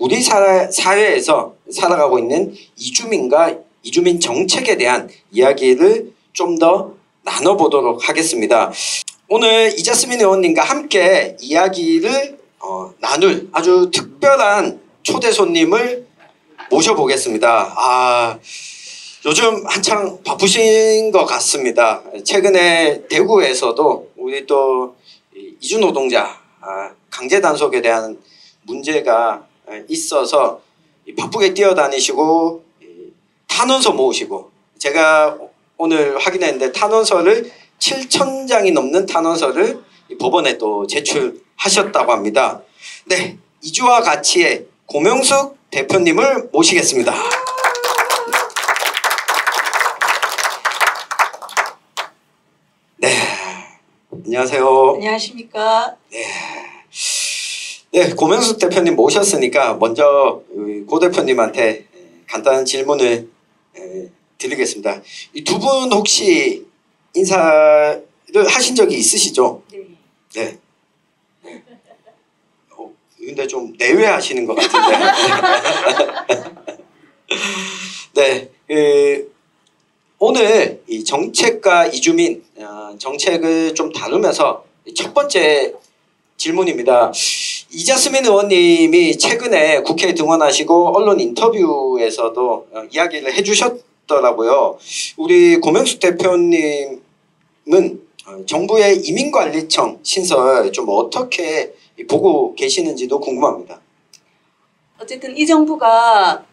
우리 사회에서 살아가고 있는 이주민과 이주민 정책에 대한 이야기를 좀 더 나눠보도록 하겠습니다. 오늘 이자스민 의원님과 함께 이야기를 나눌 아주 특별한 초대 손님을 모셔보겠습니다. 요즘 한창 바쁘신 것 같습니다. 최근에 대구에서도 우리 또 이주노동자 강제 단속에 대한 문제가 있어서 바쁘게 뛰어다니시고 탄원서 모으시고, 제가 오늘 확인했는데 탄원서를 7,000장이 넘는 탄원서를 법원에 또 제출하셨다고 합니다. 네, 이주와 가치의 고명숙 대표님을 모시겠습니다. 네, 안녕하세요. 안녕하십니까. 네, 고명숙 대표님 모셨으니까 먼저 고 대표님한테 간단한 질문을 드리겠습니다. 이 두 분 혹시 인사를 하신 적이 있으시죠? 네. 네. 근데 좀 내외하시는 것 같은데. 네, 오늘 이 정책과 이주민 정책을 좀 다루면서 첫 번째 질문입니다. 이자스민 의원님이 최근에 국회에 등원하시고 언론 인터뷰에서도 이야기를 해주셨더라고요. 우리 고명숙 대표님은 정부의 이민관리청 신설 좀 어떻게 보고 계시는지도 궁금합니다. 어쨌든 이 정부가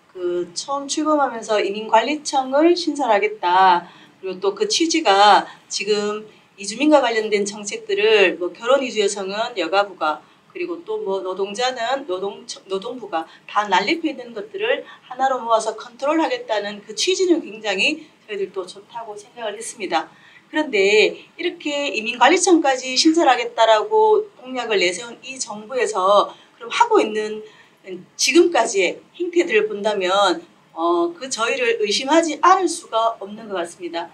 처음 출범하면서 이민관리청을 신설하겠다. 그리고 또 그 취지가 지금 이주민과 관련된 정책들을 결혼 이주 여성은 여가부가, 그리고 또 노동자는 노동부가 다 난립해 있는 것들을 하나로 모아서 컨트롤하겠다는 그 취지는 굉장히 저희들도 좋다고 생각을 했습니다. 그런데 이렇게 이민관리청까지 신설하겠다라고 공약을 내세운 이 정부에서 그럼 하고 있는 지금까지의 행태들을 본다면 저희를 의심하지 않을 수가 없는 것 같습니다.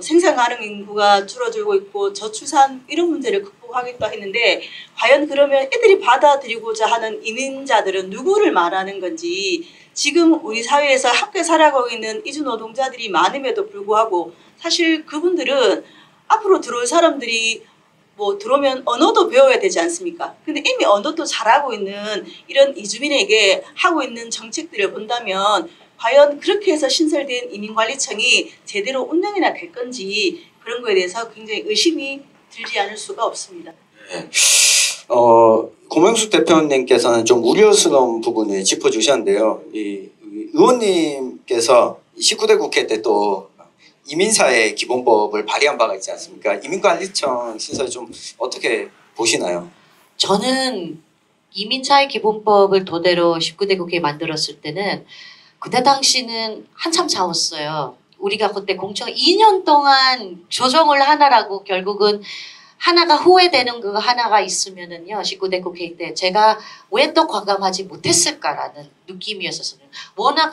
생산 가능 인구가 줄어들고 있고 저출산 이런 문제를 극복하겠다 했는데, 과연 그러면 애들이 받아들이고자 하는 이민자들은 누구를 말하는 건지, 지금 우리 사회에서 함께 살아가고 있는 이주 노동자들이 많음에도 불구하고 사실 그분들은 앞으로 들어올 사람들이 들어오면 언어도 배워야 되지 않습니까? 근데 이미 언어도 잘하고 있는 이런 이주민에게 하고 있는 정책들을 본다면 과연 그렇게 해서 신설된 이민관리청이 제대로 운영이나 될 건지, 그런 거에 대해서 굉장히 의심이 들지 않을 수가 없습니다. 네. 고명숙 대표님께서는 좀 우려스러운 부분을 짚어주셨는데요. 이 의원님께서 19대 국회 때 또 이민사회 기본법을 발의한 바가 있지 않습니까? 이민관리청 신설 좀 어떻게 보시나요? 저는 이민사회 기본법을 토대로 19대 국회에 만들었을 때는 그때 당시는 한참 싸웠어요. 우리가 그때 공청 2년 동안 조정을 하나라고 결국은 하나가 후회되는 거 하나가 있으면은요, 19대 국회 때 제가 왜 또 과감하지 못했을까라는 느낌이었어요. 워낙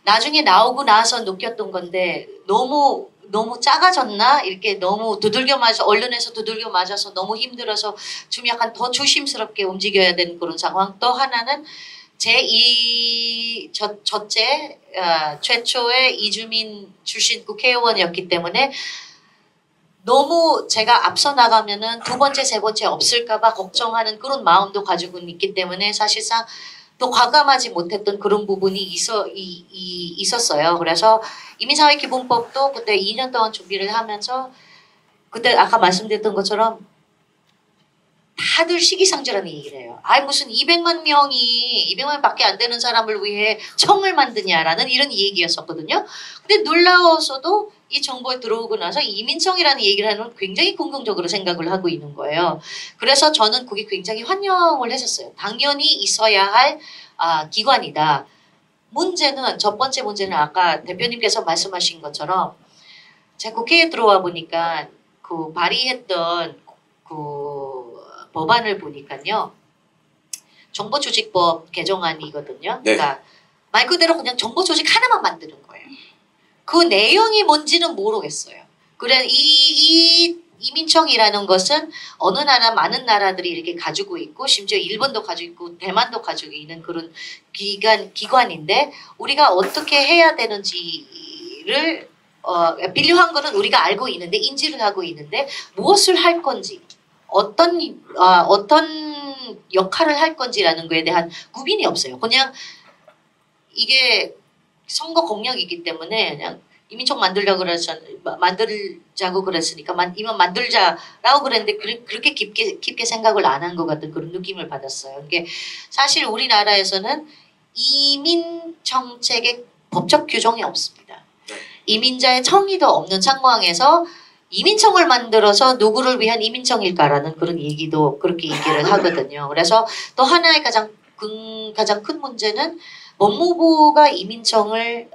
나중에 나오고 나서 느꼈던 건데 너무 작아졌나? 이렇게 너무 두들겨 맞아, 언론에서 두들겨 맞아서 너무 힘들어서 좀 약간 더 조심스럽게 움직여야 되는 그런 상황. 또 하나는 저째 최초의 이주민 출신 국회의원이었기 때문에 너무 제가 앞서 나가면은 두 번째, 세 번째 없을까봐 걱정하는 그런 마음도 가지고 있기 때문에 사실상 또 과감하지 못했던 그런 부분이 있었어요. 그래서 이민사회 기본법도 그때 2년 동안 준비를 하면서 그때 아까 말씀드렸던 것처럼 다들 시기상조라는 얘기를 해요. 무슨 200만 명밖에 안 되는 사람을 위해 청을 만드냐라는 이런 얘기였었거든요. 근데 놀라워서도 이 정부에 들어오고 나서 이민청이라는 얘기를 하는 건 굉장히 긍정적으로 생각을 하고 있는 거예요. 그래서 저는 그게 굉장히 환영을 했었어요. 당연히 있어야 할 기관이다. 첫 번째 문제는 아까 대표님께서 말씀하신 것처럼 제가 국회에 들어와 보니까 그 발의했던 그 법안을 보니까요. 정보조직법 개정안이거든요. 네. 그러니까 말 그대로 그냥 정보조직 하나만 만드는 거예요. 그 내용이 뭔지는 모르겠어요. 그래 이 이민청이라는 것은 어느 나라 많은 나라들이 이렇게 가지고 있고 심지어 일본도 가지고 있고 대만도 가지고 있는 그런 기관인데 우리가 어떻게 해야 되는지를 필요한 거는 우리가 알고 있는데 인지를 하고 있는데 무엇을 할 건지 어떤 역할을 할 건지라는 거에 대한 구분이 없어요. 그냥 이게 선거 공약이기 때문에 그냥 이민청 만들자고 그랬으니까 이만 만들자라고 그랬는데 그렇게 깊게 생각을 안 한 것 같은 그런 느낌을 받았어요. 이게 사실 우리나라에서는 이민 정책의 법적 규정이 없습니다. 이민자의 청의도 없는 상황에서 이민청을 만들어서 누구를 위한 이민청일까라는 그런 얘기도 그렇게 얘기를 하거든요. 그래서 또 하나의 가장 큰 문제는 법무부가 이민청을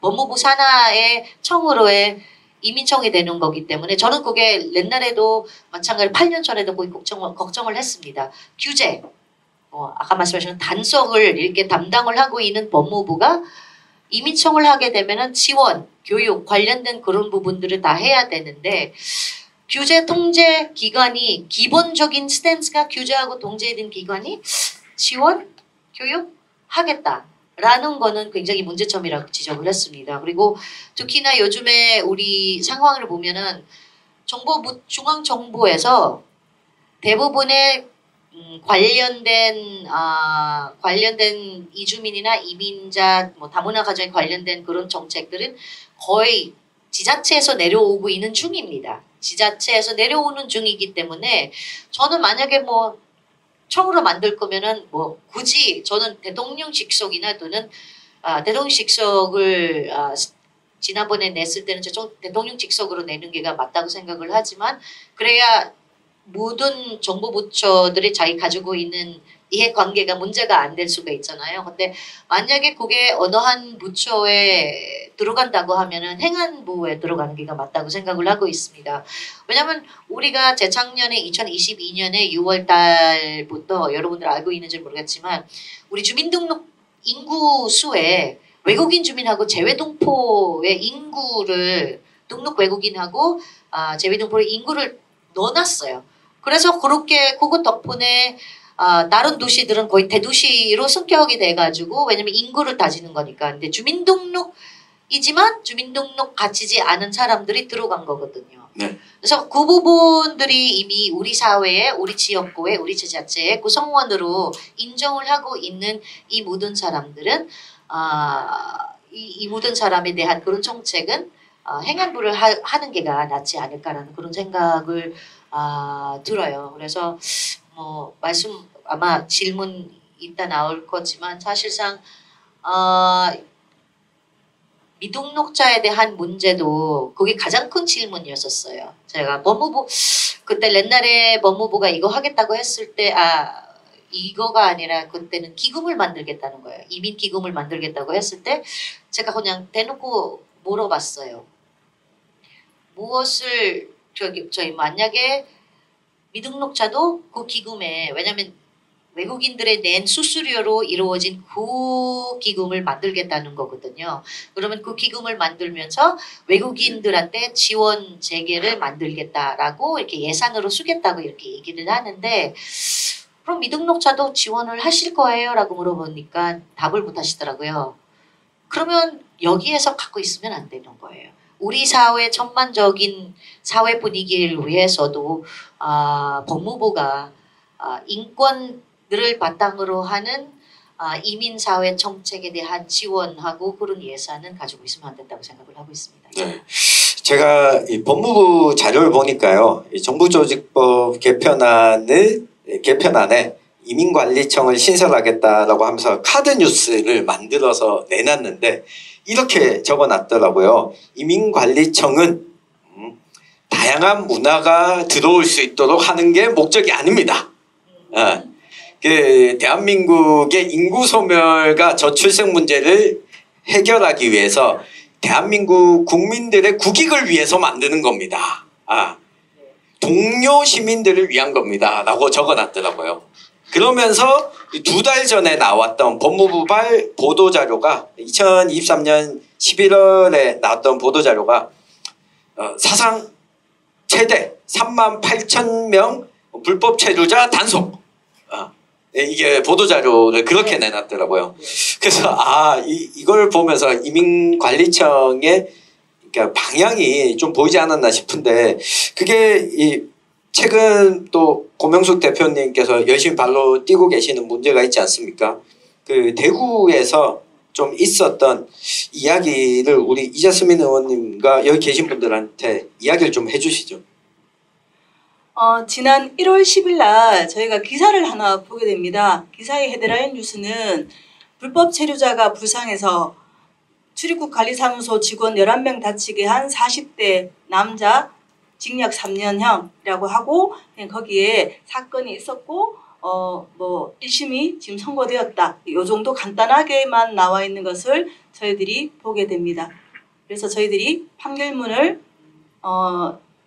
법무부 산하의 청으로의 이민청이 되는 거기 때문에 저는 그게 옛날에도 마찬가지로 8년 전에도 거의 걱정을 했습니다. 규제, 아까 말씀하신 단속을 이렇게 담당을 하고 있는 법무부가 이민청을 하게 되면은 지원, 교육 관련된 그런 부분들을 다 해야 되는데 규제 통제 기관이 기본적인 스탠스가 규제하고 통제된 기관이 지원, 교육 하겠다라는 거는 굉장히 문제점이라고 지적을 했습니다. 그리고 특히나 요즘에 우리 상황을 보면은 중앙정부에서 대부분의 관련된 이주민이나 이민자, 다문화 가정에 관련된 그런 정책들은 거의 지자체에서 내려오고 있는 중입니다. 지자체에서 내려오는 중이기 때문에 저는 만약에 청으로 만들 거면은 굳이 저는 대통령 직속이나 또는 대통령 직속을 지난번에 냈을 때는 대통령 직속으로 내는 게 맞다고 생각을 하지만 그래야 모든 정보부처들이 자기 가지고 있는 이해관계가 문제가 안 될 수가 있잖아요. 근데 만약에 그게 어느 한 부처에 들어간다고 하면은 행안부에 들어가는 게 맞다고 생각을 하고 있습니다. 왜냐하면 우리가 재작년에 2022년에 6월 달부터 여러분들 알고 있는지 모르겠지만 우리 주민등록 인구수에 외국인 주민하고 재외동포의 인구를 등록 외국인하고 재외동포의 인구를 넣어놨어요. 그래서 그것 덕분에 다른 도시들은 거의 대도시로 성격이 돼가지고 왜냐면 인구를 따지는 거니까. 근데 주민등록이지만 주민등록 갖추지 않은 사람들이 들어간 거거든요. 네. 그래서 그 부분들이 이미 우리 사회에 우리 지역구에 우리 지자체의 구성원으로 인정을 하고 있는 이 모든 사람들은 이 모든 사람에 대한 그런 정책은 행안부를 하는 게 낫지 않을까라는 그런 생각을 들어요. 그래서 아마 질문 이따 나올 거지만 사실상 미등록자에 대한 문제도 그게 가장 큰 질문이었었어요. 제가 그때 옛날에 법무부가 이거 하겠다고 했을 때 이거가 아니라 그때는 기금을 만들겠다는 거예요. 이민 기금을 만들겠다고 했을 때 제가 그냥 대놓고 물어봤어요. 무엇을 저희 만약에 미등록자도 그 기금에 왜냐하면 외국인들의 낸 수수료로 이루어진 그 기금을 만들겠다는 거거든요. 그러면 그 기금을 만들면서 외국인들한테 지원 재개를 만들겠다라고 이렇게 예산으로 쓰겠다고 이렇게 얘기를 하는데 그럼 미등록자도 지원을 하실 거예요? 라고 물어보니까 답을 못 하시더라고요. 그러면 여기에서 갖고 있으면 안 되는 거예요. 우리 사회 전반적인 사회 분위기를 위해서도 법무부가 인권들을 바탕으로 하는 이민사회 정책에 대한 지원하고 그런 예산은 가지고 있으면 안 된다고 생각을 하고 있습니다. 네. 제가 이 법무부 자료를 보니까요. 이 정부조직법 개편안에 이민관리청을 신설하겠다라고 하면서 카드 뉴스를 만들어서 내놨는데 이렇게 적어놨더라고요. 이민관리청은 다양한 문화가 들어올 수 있도록 하는 게 목적이 아닙니다. 대한민국의 인구 소멸과 저출생 문제를 해결하기 위해서 대한민국 국민들의 국익을 위해서 만드는 겁니다. 동료 시민들을 위한 겁니다. 라고 적어놨더라고요. 그러면서 2달 전에 나왔던 법무부발 보도자료가 2023년 11월에 나왔던 보도자료가 사상 최대 38,000명 불법 체류자 단속. 이게 보도자료를 그렇게 내놨더라고요. 그래서 이걸 보면서 이민관리청의 그러니까 방향이 좀 보이지 않았나 싶은데 그게 이 최근 또 고명숙 대표님께서 열심히 발로 뛰고 계시는 문제가 있지 않습니까? 그 대구에서 좀 있었던 이야기를 우리 이자스민 의원님과 여기 계신 분들한테 이야기를 좀 해주시죠. 지난 1월 10일 날 저희가 기사를 하나 보게 됩니다. 기사의 헤드라인 뉴스는 불법 체류자가 불상해서 출입국 관리사무소 직원 11명 다치게 한 40대 남자 징역 3년형이라고 하고 거기에 사건이 있었고 뭐 1심이 지금 선고되었다. 이 정도 간단하게만 나와 있는 것을 저희들이 보게 됩니다. 그래서 저희들이 판결문을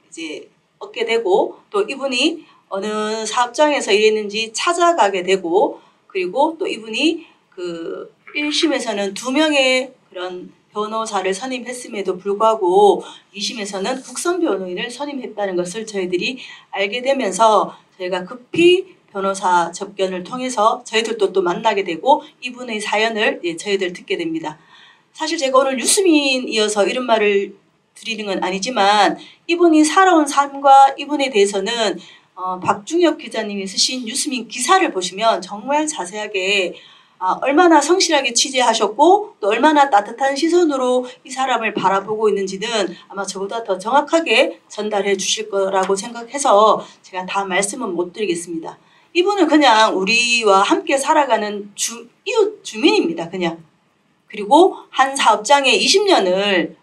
이제 얻게 되고 또 이분이 어느 사업장에서 일했는지 찾아가게 되고 그리고 또 이분이 그 1심에서는 2명의 그런 변호사를 선임했음에도 불구하고 2심에서는 국선 변호인을 선임했다는 것을 저희들이 알게 되면서 저희가 급히 변호사 접견을 통해서 저희들도 또 만나게 되고 이분의 사연을 저희들 듣게 됩니다. 사실 제가 오늘 뉴스민이어서 이런 말을 드리는 건 아니지만 이분이 살아온 삶과 이분에 대해서는 박중엽 기자님이 쓰신 뉴스민 기사를 보시면 정말 자세하게 얼마나 성실하게 취재하셨고 또 얼마나 따뜻한 시선으로 이 사람을 바라보고 있는지는 아마 저보다 더 정확하게 전달해 주실 거라고 생각해서 제가 다 말씀은 못 드리겠습니다. 이분은 그냥 우리와 함께 살아가는 이웃 주민입니다. 그냥. 그리고 한 사업장에 20년을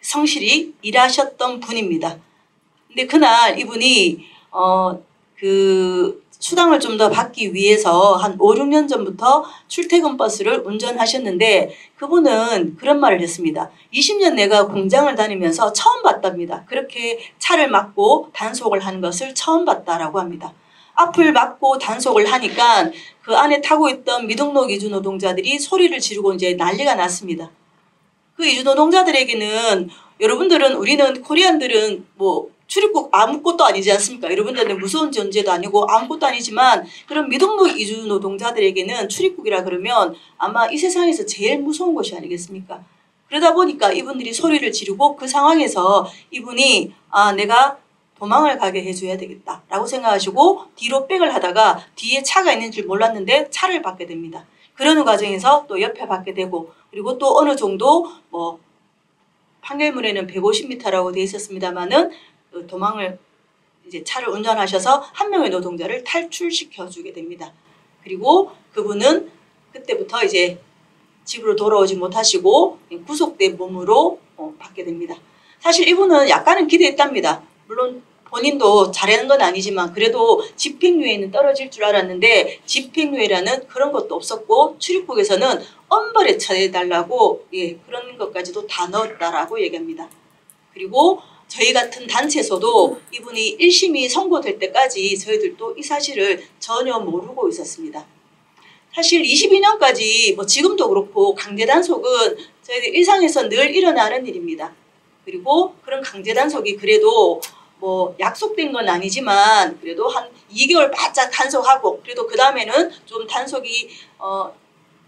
성실히 일하셨던 분입니다. 근데 그날 이분이 그 수당을 좀 더 받기 위해서 한 5, 6년 전부터 출퇴근 버스를 운전하셨는데 그분은 그런 말을 했습니다. 20년 내가 공장을 다니면서 처음 봤답니다. 그렇게 차를 막고 단속을 하는 것을 처음 봤다라고 합니다. 앞을 막고 단속을 하니까 그 안에 타고 있던 미등록 이주 노동자들이 소리를 지르고 이제 난리가 났습니다. 그 이주 노동자들에게는 여러분들은 우리는 코리안들은 뭐 출입국 아무것도 아니지 않습니까? 여러분들은 무서운 존재도 아니고 아무것도 아니지만 그런 미등록 이주 노동자들에게는 출입국이라 그러면 아마 이 세상에서 제일 무서운 곳이 아니겠습니까? 그러다 보니까 이분들이 소리를 지르고 그 상황에서 이분이 내가 도망을 가게 해줘야 되겠다라고 생각하시고 뒤로 백을 하다가 뒤에 차가 있는 줄 몰랐는데 차를 받게 됩니다. 그러는 과정에서 또 옆에 받게 되고 그리고 또 어느 정도 뭐 판결문에는 150m라고 되어 있었습니다만은 도망을 이제 차를 운전하셔서 한 명의 노동자를 탈출시켜 주게 됩니다. 그리고 그분은 그때부터 이제 집으로 돌아오지 못하시고 구속된 몸으로 받게 됩니다. 사실 이분은 약간은 기대했답니다. 물론 본인도 잘하는 건 아니지만 그래도 집행유예는 떨어질 줄 알았는데 집행유예라는 그런 것도 없었고 출입국에서는 엄벌에 처해달라고 그런 것까지도 다 넣었다라고 얘기합니다. 그리고 저희 같은 단체에서도 이분이 1심이 선고될 때까지 저희들도 이 사실을 전혀 모르고 있었습니다. 사실 22년까지 뭐 지금도 그렇고 강제 단속은 저희들 일상에서 늘 일어나는 일입니다. 그리고 그런 강제 단속이 그래도 뭐 약속된 건 아니지만 그래도 한 2개월 바짝 단속하고 그래도 그 다음에는 좀 단속이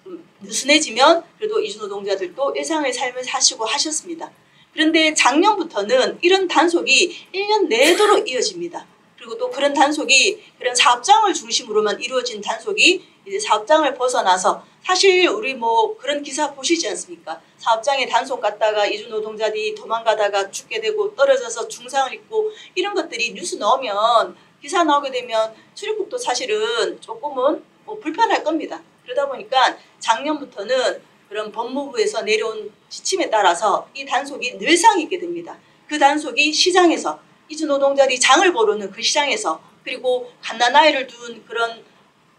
좀 느슨해지면 그래도 이주노동자들도 일상의 삶을 사시고 하셨습니다. 그런데 작년부터는 이런 단속이 1년 내도록 이어집니다. 그리고 또 그런 단속이 그런 사업장을 중심으로만 이루어진 단속이 이제 사업장을 벗어나서 사실 우리 뭐 그런 기사 보시지 않습니까? 사업장에 단속 갔다가 이주 노동자들이 도망가다가 죽게 되고 떨어져서 중상을 입고 이런 것들이 뉴스 나오면 기사 나오게 되면 출입국도 사실은 조금은 뭐 불편할 겁니다. 그러다 보니까 작년부터는 그런 법무부에서 내려온 지침에 따라서 이 단속이 늘상 있게 됩니다. 그 단속이 시장에서 이주 노동자들이 장을 보르는 그 시장에서 그리고 갓난아이를 둔 그런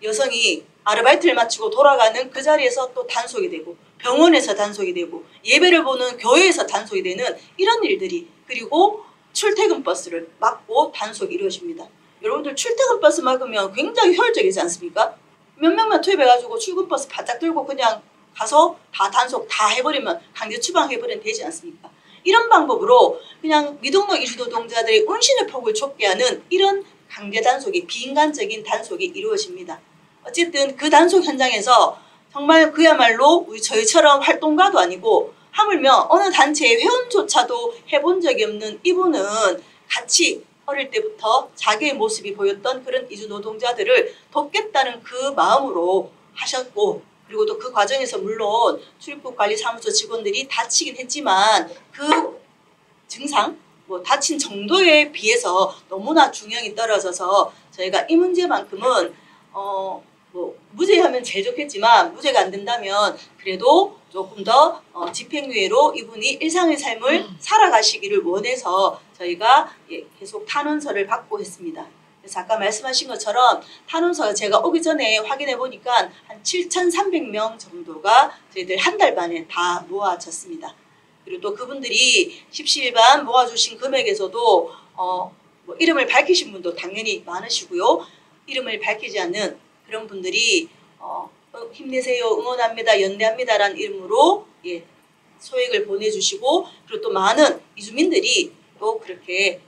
여성이 아르바이트를 마치고 돌아가는 그 자리에서 또 단속이 되고 병원에서 단속이 되고 예배를 보는 교회에서 단속이 되는 이런 일들이 그리고 출퇴근 버스를 막고 단속이 이루어집니다. 여러분들 출퇴근 버스 막으면 굉장히 효율적이지 않습니까? 몇 명만 투입해가지고 출근 버스 바짝 들고 그냥 가서 다 단속 다 해버리면 강제 추방해버리면 되지 않습니까? 이런 방법으로 그냥 미등록 이주노동자들의 운신의 폭을 좁게 하는 이런 강제 단속이 비인간적인 단속이 이루어집니다. 어쨌든 그 단속 현장에서 정말 그야말로 저희처럼 활동가도 아니고 하물며 어느 단체의 회원조차도 해본 적이 없는 이분은 같이 어릴 때부터 자기의 모습이 보였던 그런 이주 노동자들을 돕겠다는 그 마음으로 하셨고, 그리고 또 그 과정에서 물론 출입국관리사무소 직원들이 다치긴 했지만 그 증상, 뭐 다친 정도에 비해서 너무나 중형이 떨어져서 저희가 이 문제만큼은 뭐 무죄하면 제일 좋겠지만 무죄가 안 된다면 그래도 조금 더 집행유예로 이분이 일상의 삶을 살아가시기를 원해서 저희가 계속 탄원서를 받고 했습니다. 그래서 아까 말씀하신 것처럼 탄원서가 제가 오기 전에 확인해 보니까 한 7,300명 정도가 저희들 한 달 만에 다 모아졌습니다. 그리고 또 그분들이 십시일반 모아주신 금액에서도 뭐 이름을 밝히신 분도 당연히 많으시고요. 이름을 밝히지 않는 그런 분들이 힘내세요, 응원합니다, 연대합니다라는 이름으로 소액을 보내주시고, 그리고 또 많은 이주민들이 또 그렇게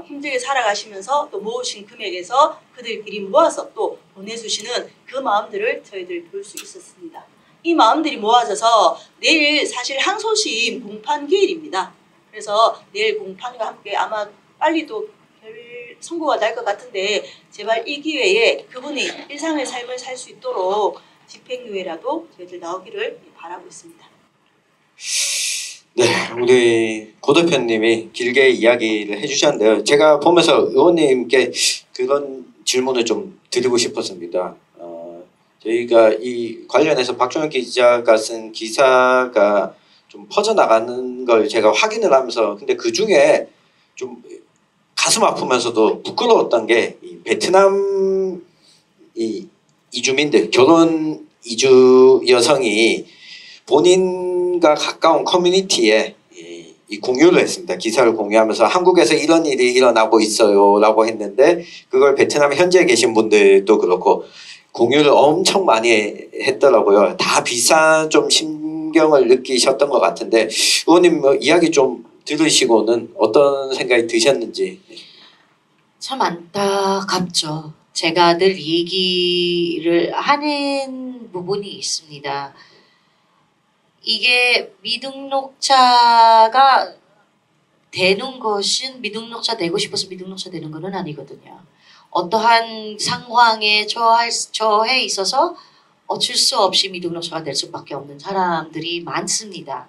힘들게 살아가시면서 또 모으신 금액에서 그들끼리 모아서 또 보내주시는 그 마음들을 저희들 볼 수 있었습니다. 이 마음들이 모아져서 내일 사실 항소심 공판 기일입니다. 그래서 내일 공판과 함께 아마 빨리 또 선고가 날 것 같은데 제발 이 기회에 그분이 일상의 삶을 살 수 있도록 집행유예라도 저희들 나오기를 바라고 있습니다. 네, 우리 고 대표님이 길게 이야기를 해주셨는데요. 제가 보면서 의원님께 그런 질문을 좀 드리고 싶었습니다. 저희가 이 관련해서 박종혁 기자가 쓴 기사가 좀 퍼져나가는 걸 제가 확인을 하면서, 근데 그 중에 좀 가슴 아프면서도 부끄러웠던 게 이 베트남 이주민들, 결혼 이주 여성이 본인과 가까운 커뮤니티에 이 공유를 했습니다. 기사를 공유하면서 한국에서 이런 일이 일어나고 있어요 라고 했는데, 그걸 베트남에 현지에 계신 분들도 그렇고 공유를 엄청 많이 했더라고요. 다 비슷한 좀 심경을 느끼셨던 것 같은데, 의원님 뭐 이야기 좀 들으시고는 어떤 생각이 드셨는지. 참 안타깝죠. 제가 늘 얘기를 하는 부분이 있습니다. 이게 미등록자가 되는 것은 미등록자 되고 싶어서 미등록자 되는 것은 아니거든요. 어떠한 상황에 처해 있어서 어쩔 수 없이 미등록자가 될 수밖에 없는 사람들이 많습니다.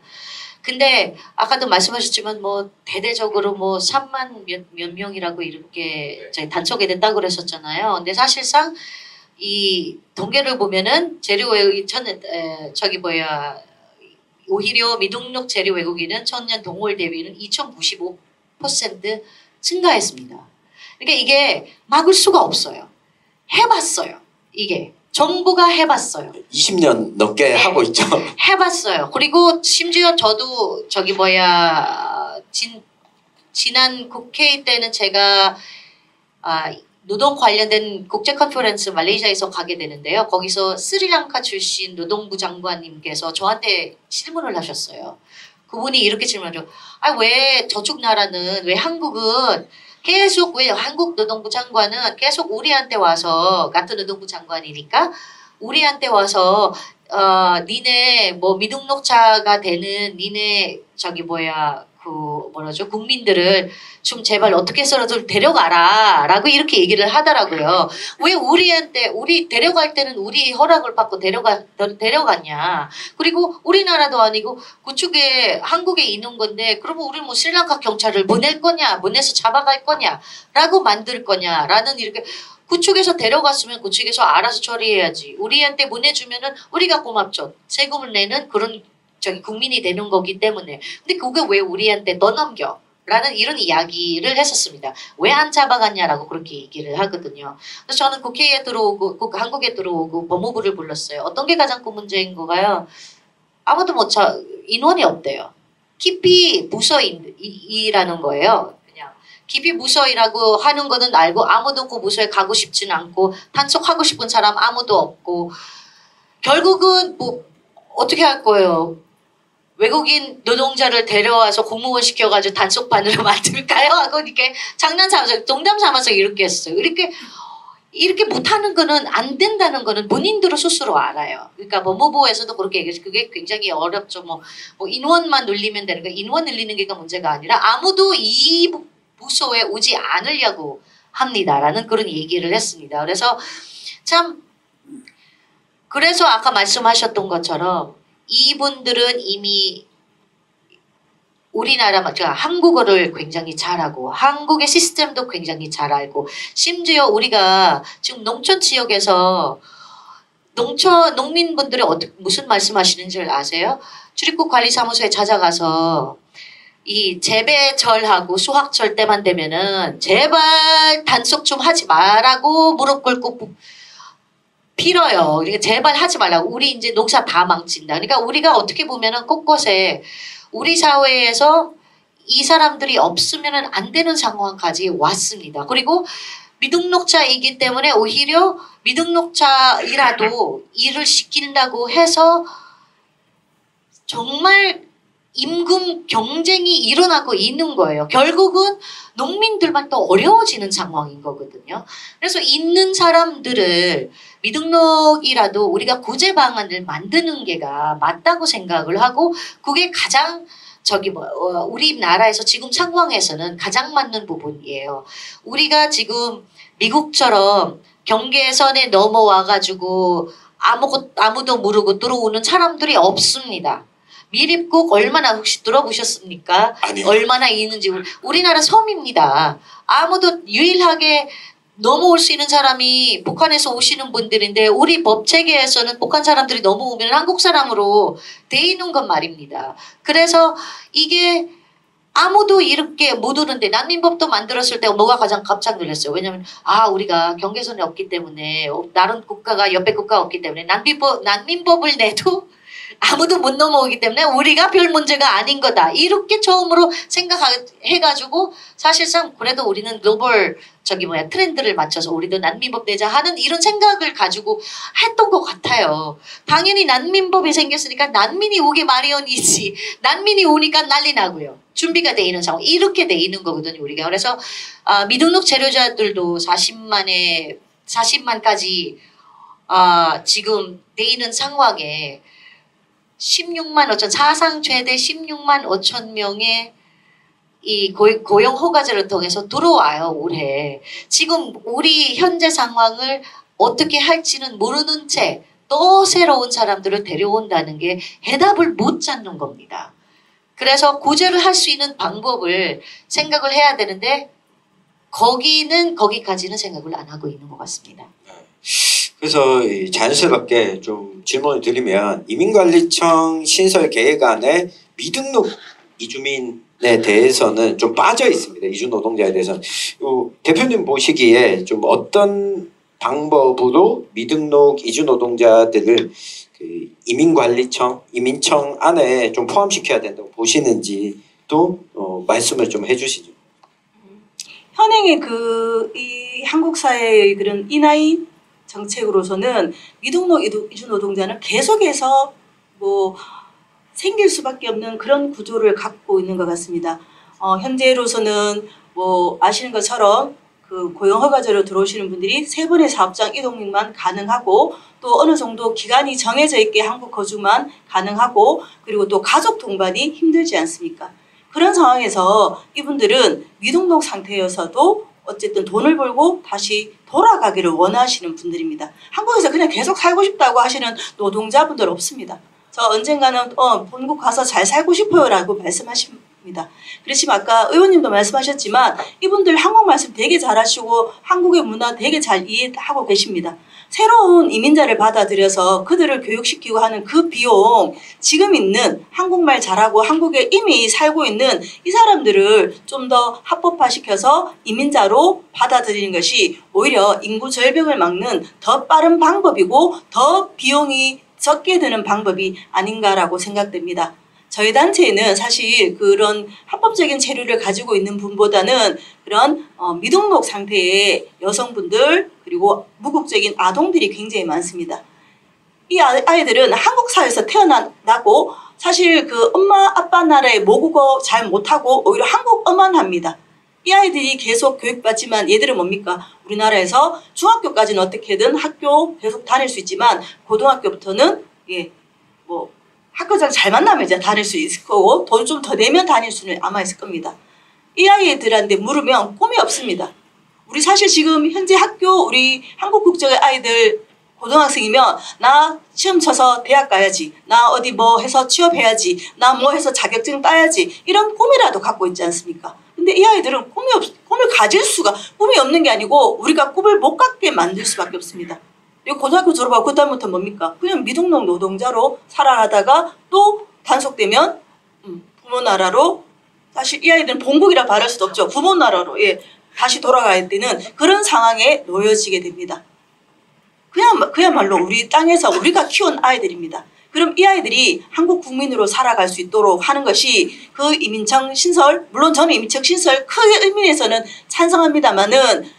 근데 아까도 말씀하셨지만 뭐 대대적으로 뭐 3만 몇 명이라고 이렇게 단속이 됐다고 그랬었잖아요. 근데 사실상 이 통계를 보면은 재료 외국인 오히려 미등록 재료 외국인은 전년 동월 대비는 2,095% 증가했습니다. 그러니까 이게 막을 수가 없어요. 해봤어요. 이게 정부가 해봤어요. 20년 넘게 하고 있죠. 해봤어요. 그리고 심지어 저도 지난 국회 때는 제가 노동 관련된 국제 컨퍼런스 말레이시아에서 가게 되는데요. 거기서 스리랑카 출신 노동부 장관님께서 저한테 질문을 하셨어요. 그분이 이렇게 질문하죠. 왜 저쪽 나라는, 왜 한국은 계속, 왜 한국 노동부 장관은 계속 우리한테 와서, 같은 노동부 장관이니까 우리한테 와서 니네 뭐 미등록자가 되는 니네 국민들을 좀 제발 어떻게 해서라도 데려가라 라고 이렇게 얘기를 하더라고요. 왜 우리 데려갈 때는 우리 허락을 받고 데려갔냐. 그리고 우리나라도 아니고 그쪽에 한국에 있는 건데, 그러면 우리 뭐 스리랑카 경찰을 보낼 거냐, 보내서 잡아갈 거냐 라고 만들 거냐 라는, 이렇게 그쪽에서 데려갔으면 그쪽에서 알아서 처리해야지. 우리한테 보내주면은 우리가 고맙죠. 세금을 내는 그런 국민이 되는 거기 때문에. 근데 그게 왜 우리한테 떠넘겨? 라는 이런 이야기를 했었습니다. 왜 안 잡아갔냐라고 그렇게 얘기를 하거든요. 그래서 저는 국회에 들어오고, 한국에 들어오고 법무부를 불렀어요. 어떤 게 가장 큰 문제인 거가요? 아무도 인원이 없대요. 깊이 부서이라는 거예요. 그냥 깊이 부서이라고 하는 거는 알고 아무도 그 부서에 가고 싶지는 않고, 단속하고 싶은 사람 아무도 없고, 결국은 뭐 어떻게 할 거예요? 외국인 노동자를 데려와서 공무원 시켜가지고 단속반으로 만들까요? 하고 이렇게 장난 삼아서 농담 삼아서 이렇게 했어요. 이렇게 못하는 거는 안 된다는 거는 본인들은 스스로 알아요. 그러니까 법무부에서도 그렇게 얘기해서 그게 굉장히 어렵죠. 뭐 인원만 늘리면 되는 거, 인원 늘리는 게 문제가 아니라 아무도 이 부서에 오지 않으려고 합니다라는 그런 얘기를 했습니다. 그래서 참 그래서 아까 말씀하셨던 것처럼 이분들은 이미 우리나라 한국어를 굉장히 잘하고 한국의 시스템도 굉장히 잘 알고 심지어 우리가 지금 농촌 지역에서 농민분들이 무슨 말씀하시는지 아세요? 출입국 관리사무소에 찾아가서 이 재배철하고 수확철 때만 되면은 제발 단속 좀 하지 말라고 무릎 꿇고 빌어요. 그러니까 제발 하지 말라고. 우리 이제 농사 다 망친다. 그러니까 우리가 어떻게 보면은 곳곳에 우리 사회에서 이 사람들이 없으면 안 되는 상황까지 왔습니다. 그리고 미등록자이기 때문에 오히려 미등록자이라도 일을 시킨다고 해서 정말 임금 경쟁이 일어나고 있는 거예요. 결국은 농민들만 또 어려워지는 상황인 거거든요. 그래서 있는 사람들을 미등록이라도 우리가 구제 방안을 만드는 게가 맞다고 생각을 하고 그게 가장 우리나라에서 지금 상황에서는 가장 맞는 부분이에요. 우리가 지금 미국처럼 경계선에 넘어와가지고 아무도 모르고 들어오는 사람들이 없습니다. 미립국 얼마나 혹시 들어보셨습니까? 아니요. 얼마나 있는지. 우리나라 섬입니다. 아무도 유일하게 넘어올 수 있는 사람이 북한에서 오시는 분들인데 우리 법 체계에서는 북한 사람들이 넘어오면 한국 사람으로 돼 있는 건 말입니다. 그래서 이게 아무도 이렇게 못 오는데 난민법도 만들었을 때 뭐가 가장 깜짝 놀랐어요. 왜냐하면 우리가 경계선이 없기 때문에 다른 국가가 옆에 국가가 없기 때문에 난민법을 내도 아무도 못 넘어오기 때문에 우리가 별 문제가 아닌 거다. 이렇게 처음으로 생각해가지고 사실상 그래도 우리는 글로벌 트렌드를 맞춰서 우리도 난민법 내자 하는 이런 생각을 가지고 했던 것 같아요. 당연히 난민법이 생겼으니까 난민이 오기 마련이지. 난민이 오니까 난리 나고요. 준비가 돼 있는 상황. 이렇게 돼 있는 거거든요, 우리가. 그래서 미등록 재료자들도 40만까지 지금 돼 있는 상황에 16만 5천, 사상 최대 16만 5천 명의 이 고용 허가제를 통해서 들어와요, 올해. 지금 우리 현재 상황을 어떻게 할지는 모르는 채 또 새로운 사람들을 데려온다는 게 해답을 못 찾는 겁니다. 그래서 구제를 할 수 있는 방법을 생각을 해야 되는데 거기까지는 생각을 안 하고 있는 것 같습니다. 그래서 자연스럽게 좀 질문을 드리면 이민관리청 신설계획안에 미등록 이주민에 대해서는 좀 빠져 있습니다. 이주 노동자에 대해서는. 대표님 보시기에 좀 어떤 방법으로 미등록 이주 노동자들을 이민청 안에 좀 포함시켜야 된다고 보시는지도 말씀을 좀 해주시죠. 현행의 이 한국 사회의 그런 인하인 정책으로서는 미등록 이주 노동자는 계속해서 생길 수밖에 없는 그런 구조를 갖고 있는 것 같습니다. 현재로서는 아시는 것처럼 그 고용허가제로 들어오시는 분들이 3번의 사업장 이동만 가능하고 또 어느 정도 기간이 정해져 있게 한국 거주만 가능하고 그리고 또 가족 동반이 힘들지 않습니까? 그런 상황에서 이분들은 미등록 상태여서도 어쨌든 돈을 벌고 다시 돌아가기를 원하시는 분들입니다. 한국에서 그냥 계속 살고 싶다고 하시는 노동자분들 없습니다. 저 언젠가는 본국 가서 잘 살고 싶어요 라고 말씀하십니다. 그렇지만 아까 의원님도 말씀하셨지만 이분들 한국 말씀 되게 잘하시고 한국의 문화 되게 잘 이해하고 계십니다. 새로운 이민자를 받아들여서 그들을 교육시키고 하는 그 비용, 지금 있는 한국말 잘하고 한국에 이미 살고 있는 이 사람들을 좀 더 합법화시켜서 이민자로 받아들이는 것이 오히려 인구 절벽을 막는 더 빠른 방법이고 더 비용이 적게 드는 방법이 아닌가라고 생각됩니다. 저희 단체는 사실 그런 합법적인 체류를 가지고 있는 분보다는 그런 미등록 상태의 여성분들 그리고 무국적인 아동들이 굉장히 많습니다. 이 아이들은 한국 사회에서 태어나고 사실 그 엄마 아빠 나라의 모국어 잘 못하고 오히려 한국어만 합니다. 이 아이들이 계속 교육받지만 얘들은 뭡니까? 우리나라에서 중학교까지는 어떻게든 학교 계속 다닐 수 있지만 고등학교부터는 뭐 학교장 잘 만나면 이제 다닐 수 있을 거고 돈 좀 더 내면 다닐 수는 아마 있을 겁니다. 이 아이들한테 물으면 꿈이 없습니다. 우리 사실 지금 현재 학교 우리 한국 국적의 아이들 고등학생이면 나 시험 쳐서 대학 가야지, 나 어디 뭐 해서 취업해야지, 나 뭐 해서 자격증 따야지 이런 꿈이라도 갖고 있지 않습니까? 근데 이 아이들은 꿈을 가질 수가 꿈이 없는 게 아니고 우리가 꿈을 못 갖게 만들 수밖에 없습니다. 그리고 고등학교 졸업하고 그다음부터 뭡니까? 그냥 미등록 노동자로 살아가다가 또 단속되면 부모 나라로 사실 이 아이들은 본국이라 말할 수도 없죠. 부모 나라로 다시 돌아가야 되는 그런 상황에 놓여지게 됩니다. 그야말로 우리 땅에서 우리가 키운 아이들입니다. 그럼 이 아이들이 한국 국민으로 살아갈 수 있도록 하는 것이 그 이민청 신설, 물론 저는 이민청 신설 크게 의미에서는 찬성합니다만은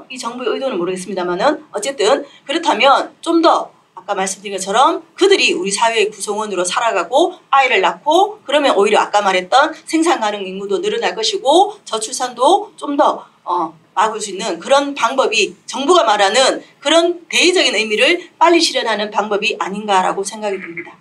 이 정부의 의도는 모르겠습니다만은 어쨌든 그렇다면 좀 더 아까 말씀드린 것처럼 그들이 우리 사회의 구성원으로 살아가고 아이를 낳고 그러면 오히려 아까 말했던 생산 가능 인구도 늘어날 것이고 저출산도 좀 더 막을 수 있는 그런 방법이 정부가 말하는 그런 대의적인 의미를 빨리 실현하는 방법이 아닌가라고 생각이 듭니다.